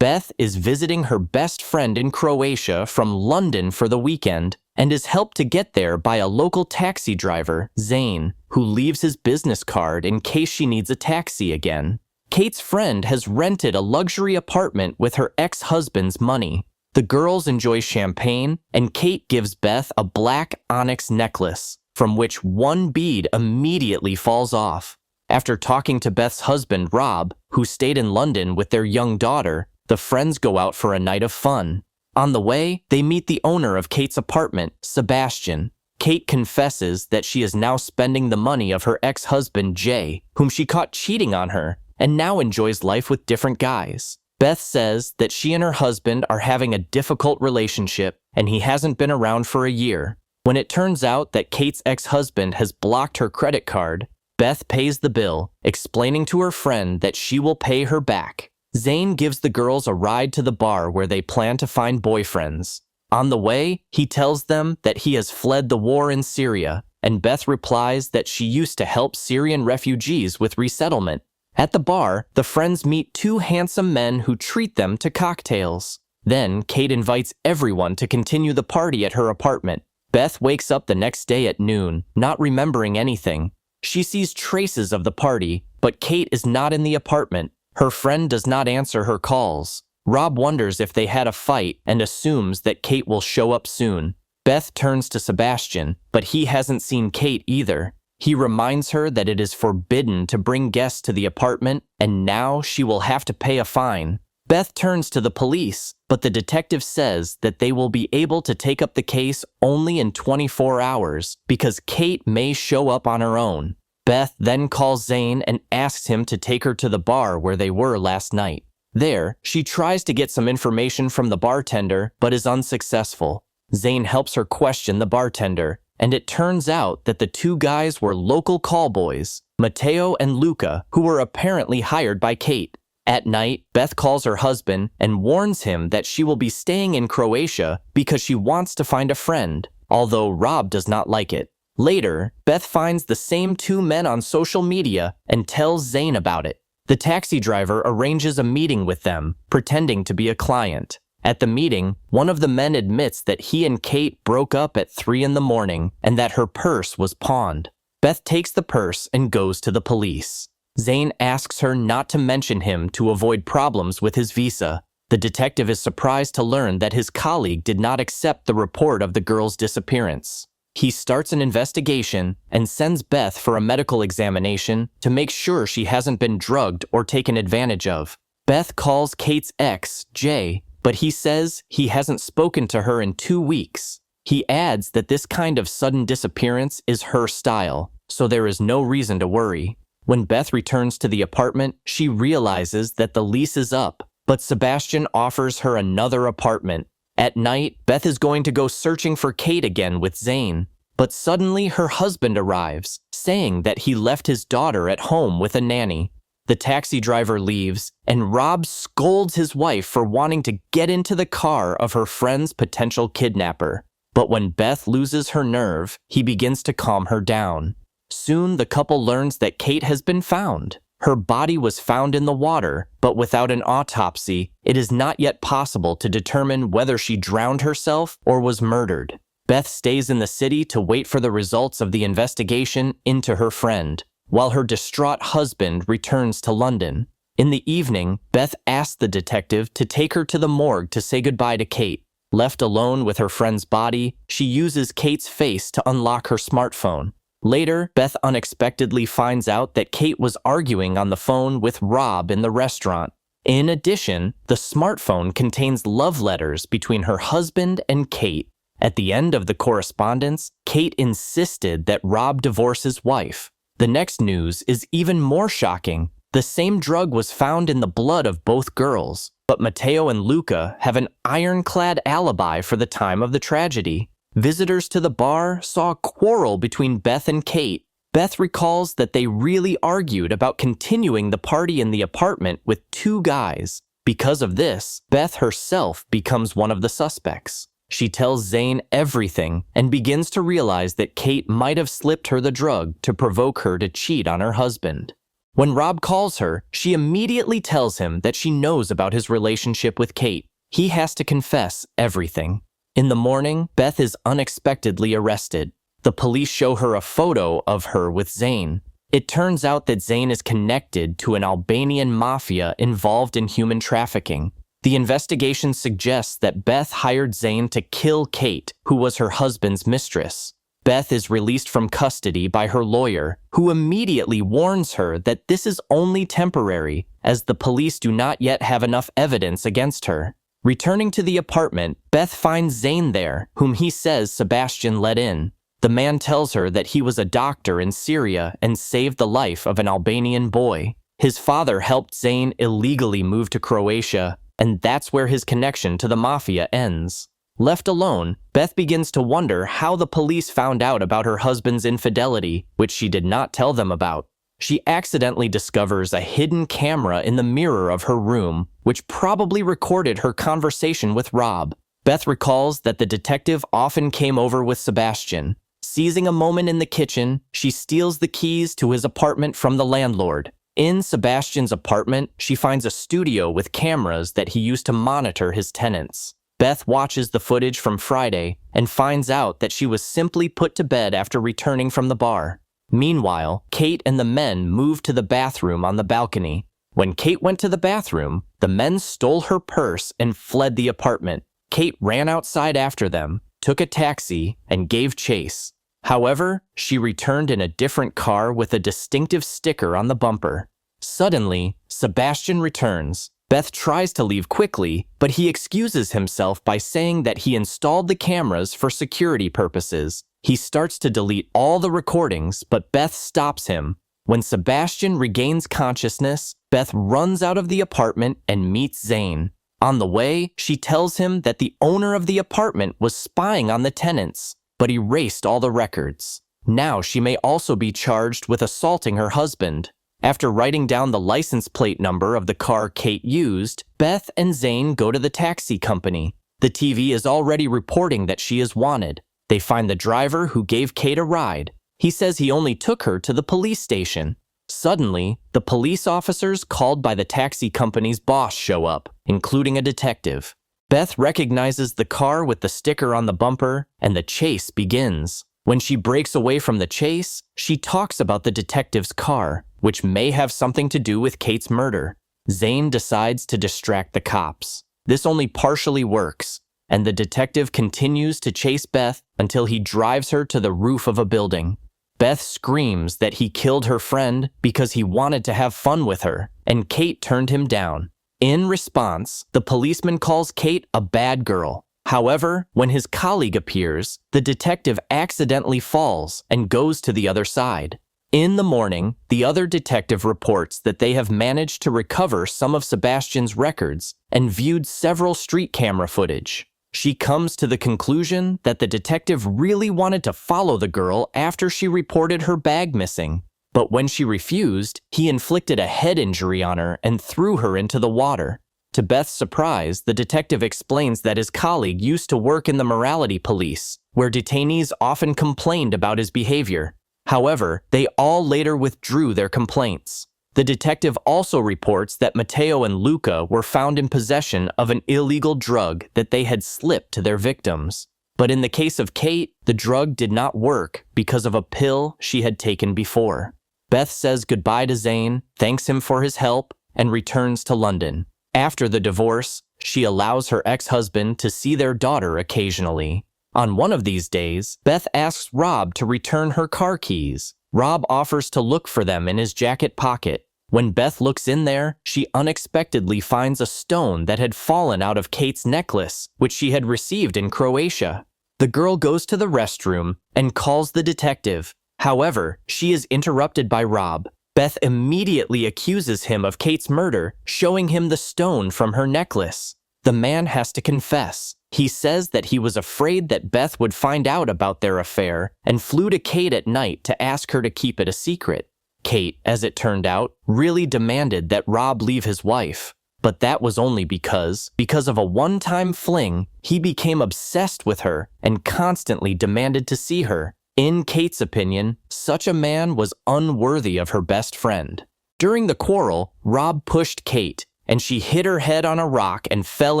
Beth is visiting her best friend in Croatia from London for the weekend and is helped to get there by a local taxi driver, Zane, who leaves his business card in case she needs a taxi again. Kate's friend has rented a luxury apartment with her ex-husband's money. The girls enjoy champagne, and Kate gives Beth a black onyx necklace, from which one bead immediately falls off. After talking to Beth's husband, Rob, who stayed in London with their young daughter, the friends go out for a night of fun. On the way, they meet the owner of Kate's apartment, Sebastian. Kate confesses that she is now spending the money of her ex-husband, Jay, whom she caught cheating on her, and now enjoys life with different guys. Beth says that she and her husband are having a difficult relationship, and he hasn't been around for a year. When it turns out that Kate's ex-husband has blocked her credit card, Beth pays the bill, explaining to her friend that she will pay her back. Zane gives the girls a ride to the bar where they plan to find boyfriends. On the way, he tells them that he has fled the war in Syria, and Beth replies that she used to help Syrian refugees with resettlement. At the bar, the friends meet two handsome men who treat them to cocktails. Then, Kate invites everyone to continue the party at her apartment. Beth wakes up the next day at noon, not remembering anything. She sees traces of the party, but Kate is not in the apartment. Her friend does not answer her calls. Rob wonders if they had a fight and assumes that Kate will show up soon. Beth turns to Sebastian, but he hasn't seen Kate either. He reminds her that it is forbidden to bring guests to the apartment, and now she will have to pay a fine. Beth turns to the police, but the detective says that they will be able to take up the case only in 24 hours because Kate may show up on her own. Beth then calls Zane and asks him to take her to the bar where they were last night. There, she tries to get some information from the bartender, but is unsuccessful. Zane helps her question the bartender, and it turns out that the two guys were local callboys, Matteo and Luca, who were apparently hired by Kate. At night, Beth calls her husband and warns him that she will be staying in Croatia because she wants to find a friend, although Rob does not like it. Later, Beth finds the same two men on social media and tells Zane about it. The taxi driver arranges a meeting with them, pretending to be a client. At the meeting, one of the men admits that he and Kate broke up at 3 in the morning and that her purse was pawned. Beth takes the purse and goes to the police. Zane asks her not to mention him to avoid problems with his visa. The detective is surprised to learn that his colleague did not accept the report of the girl's disappearance. He starts an investigation and sends Beth for a medical examination to make sure she hasn't been drugged or taken advantage of. Beth calls Kate's ex, Jay, but he says he hasn't spoken to her in 2 weeks. He adds that this kind of sudden disappearance is her style, so there is no reason to worry. When Beth returns to the apartment, she realizes that the lease is up, but Sebastian offers her another apartment. At night, Beth is going to go searching for Kate again with Zane, but suddenly her husband arrives, saying that he left his daughter at home with a nanny. The taxi driver leaves, and Rob scolds his wife for wanting to get into the car of her friend's potential kidnapper. But when Beth loses her nerve, he begins to calm her down. Soon, the couple learns that Kate has been found. Her body was found in the water, but without an autopsy, it is not yet possible to determine whether she drowned herself or was murdered. Beth stays in the city to wait for the results of the investigation into her friend, while her distraught husband returns to London. In the evening, Beth asks the detective to take her to the morgue to say goodbye to Kate. Left alone with her friend's body, she uses Kate's face to unlock her smartphone. Later, Beth unexpectedly finds out that Kate was arguing on the phone with Rob in the restaurant. In addition, the smartphone contains love letters between her husband and Kate. At the end of the correspondence, Kate insisted that Rob divorce his wife. The next news is even more shocking. The same drug was found in the blood of both girls, but Matteo and Luca have an ironclad alibi for the time of the tragedy. Visitors to the bar saw a quarrel between Beth and Kate. Beth recalls that they really argued about continuing the party in the apartment with two guys. Because of this, Beth herself becomes one of the suspects. She tells Zane everything and begins to realize that Kate might have slipped her the drug to provoke her to cheat on her husband. When Rob calls her, she immediately tells him that she knows about his relationship with Kate. He has to confess everything. In the morning, Beth is unexpectedly arrested. The police show her a photo of her with Zane. It turns out that Zane is connected to an Albanian mafia involved in human trafficking. The investigation suggests that Beth hired Zane to kill Kate, who was her husband's mistress. Beth is released from custody by her lawyer, who immediately warns her that this is only temporary, as the police do not yet have enough evidence against her. Returning to the apartment, Beth finds Zane there, whom he says Sebastian let in. The man tells her that he was a doctor in Syria and saved the life of an Albanian boy. His father helped Zane illegally move to Croatia, and that's where his connection to the mafia ends. Left alone, Beth begins to wonder how the police found out about her husband's infidelity, which she did not tell them about. She accidentally discovers a hidden camera in the mirror of her room, which probably recorded her conversation with Rob. Beth recalls that the detective often came over with Sebastian. Seizing a moment in the kitchen, she steals the keys to his apartment from the landlord. In Sebastian's apartment, she finds a studio with cameras that he used to monitor his tenants. Beth watches the footage from Friday and finds out that she was simply put to bed after returning from the bar. Meanwhile, Kate and the men moved to the bathroom on the balcony. When Kate went to the bathroom, the men stole her purse and fled the apartment. Kate ran outside after them, took a taxi, and gave chase. However, she returned in a different car with a distinctive sticker on the bumper. Suddenly, Sebastian returns. Beth tries to leave quickly, but he excuses himself by saying that he installed the cameras for security purposes. He starts to delete all the recordings, but Beth stops him. When Sebastian regains consciousness, Beth runs out of the apartment and meets Zane. On the way, she tells him that the owner of the apartment was spying on the tenants, but erased all the records. Now she may also be charged with assaulting her husband. After writing down the license plate number of the car Kate used, Beth and Zane go to the taxi company. The TV is already reporting that she is wanted. They find the driver who gave Kate a ride. He says he only took her to the police station. Suddenly, the police officers called by the taxi company's boss show up, including a detective. Beth recognizes the car with the sticker on the bumper, and the chase begins. When she breaks away from the chase, she talks about the detective's car, which may have something to do with Kate's murder. Zane decides to distract the cops. This only partially works, and the detective continues to chase Beth until he drives her to the roof of a building. Beth screams that he killed her friend because he wanted to have fun with her, and Kate turned him down. In response, the policeman calls Kate a bad girl. However, when his colleague appears, the detective accidentally falls and goes to the other side. In the morning, the other detective reports that they have managed to recover some of Sebastian's records and viewed several street camera footage. She comes to the conclusion that the detective really wanted to follow the girl after she reported her bag missing. But when she refused, he inflicted a head injury on her and threw her into the water. To Beth's surprise, the detective explains that his colleague used to work in the morality police, where detainees often complained about his behavior. However, they all later withdrew their complaints. The detective also reports that Matteo and Luca were found in possession of an illegal drug that they had slipped to their victims. But in the case of Kate, the drug did not work because of a pill she had taken before. Beth says goodbye to Zane, thanks him for his help, and returns to London. After the divorce, she allows her ex-husband to see their daughter occasionally. On one of these days, Beth asks Rob to return her car keys. Rob offers to look for them in his jacket pocket. When Beth looks in there, she unexpectedly finds a stone that had fallen out of Kate's necklace, which she had received in Croatia. The girl goes to the restroom and calls the detective. However, she is interrupted by Rob. Beth immediately accuses him of Kate's murder, showing him the stone from her necklace. The man has to confess. He says that he was afraid that Beth would find out about their affair and flew to Kate at night to ask her to keep it a secret. Kate, as it turned out, really demanded that Rob leave his wife. But that was only because of a one-time fling, he became obsessed with her and constantly demanded to see her. In Kate's opinion, such a man was unworthy of her best friend. During the quarrel, Rob pushed Kate, and she hit her head on a rock and fell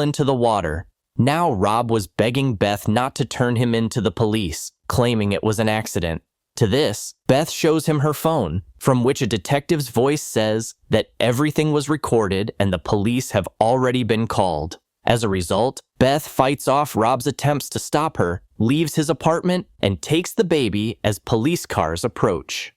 into the water. Now Rob was begging Beth not to turn him in to the police, claiming it was an accident. To this, Beth shows him her phone, from which a detective's voice says that everything was recorded and the police have already been called. As a result, Beth fights off Rob's attempts to stop her, leaves his apartment, and takes the baby as police cars approach.